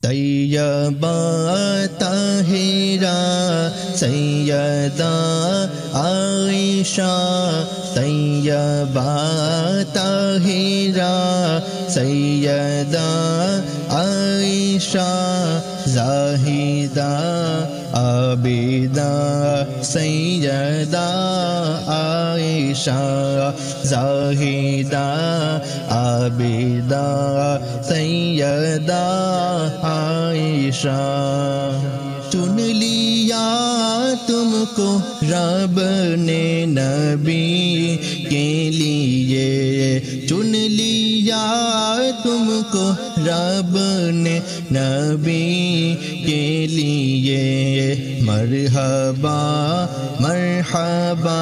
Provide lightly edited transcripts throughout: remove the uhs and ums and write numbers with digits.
طیبہ طاہرہ سیدہ عائشہ، طیبہ طاہرہ سیدہ عائشہ، زاہدہ عابدہ سیدہ عائشہ، زاہدہ عابدہ سیدہ عائشہ۔ چن لیا تم کو رب نے نبی کے لیے، چن لیا تم کو رب نے نبی کے لیے، مرحبا مرحبا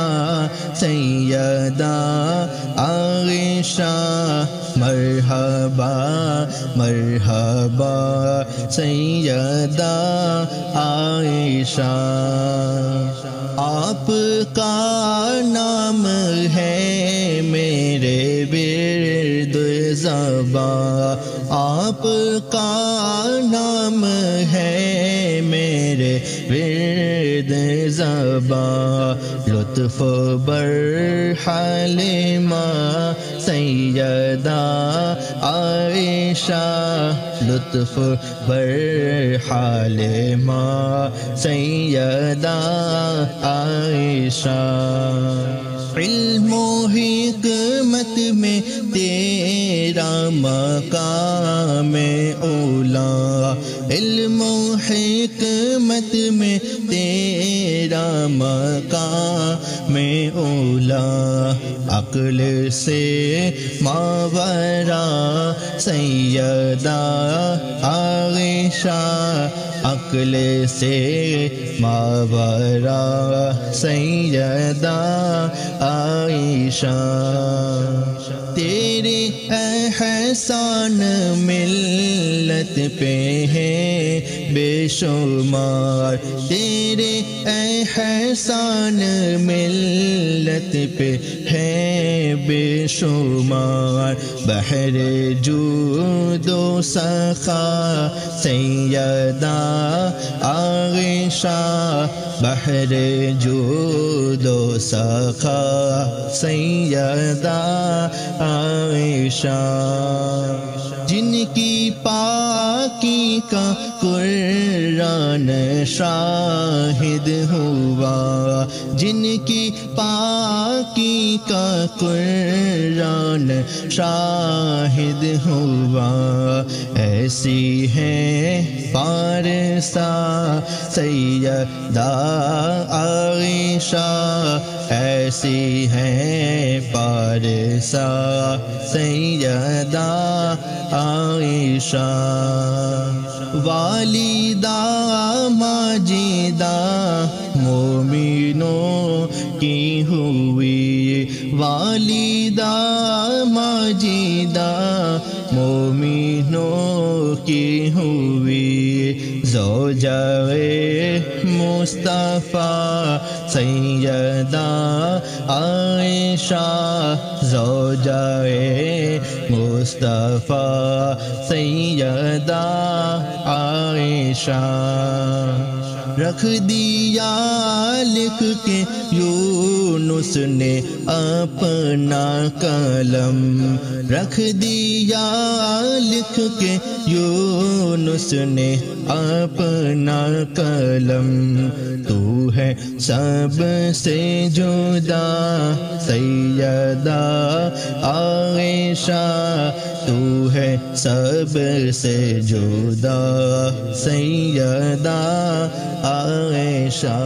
سیدہ عائشہ، مرحبا مرحبا سیدہ عائشہ۔ آپ کا نام ہے میرے ورد زباں، آپ کا نام ہے میرے ورد زباں، لطف بر حلیمہ سیدہ عائشہ، لطف بر حلیمہ سیدہ عائشہ۔ علم و حکمت میں تیرا مقام اولیٰ، علم و حکمت میں تیرا مقام اولیٰ، عقل سے ماورا سیدہ عائشہ، عقل سے ماورا سیدہ عائشہ۔ تیرے احسان ملت پہ ہے بے شمار، تیرے احسان ملت پہ ہے بے شمار، بحر جود و سخا سیدہ عائشہ، بحر جود و سخا سیدہ عائشہ۔ جن کی پاکی کا قرآن شاہد ہوا، جن کی پاکی کا قرآن شاہد ہوا، ایسی ہے پارسا سیدہ عائشہ، ایسی ہے پارسا سیدہ عائشہ۔ والدہ ماجدہ مومنوں کی ہوئی، والدہ ماجدہ مومنوں کی ہوئی، زوجہ مصطفیٰ سیدہ عائشہ، زوجہ مصطفیٰ سیدہ عائشہ۔ رکھ دیا لکھ کے یونس نے اپنا قلم، رکھ دیا لکھ کے یونس نے اپنا قلم، تو ہے سب سے جدا سیدہ عائشہ، تو ہے سب سے جدا سیدہ عائشہ۔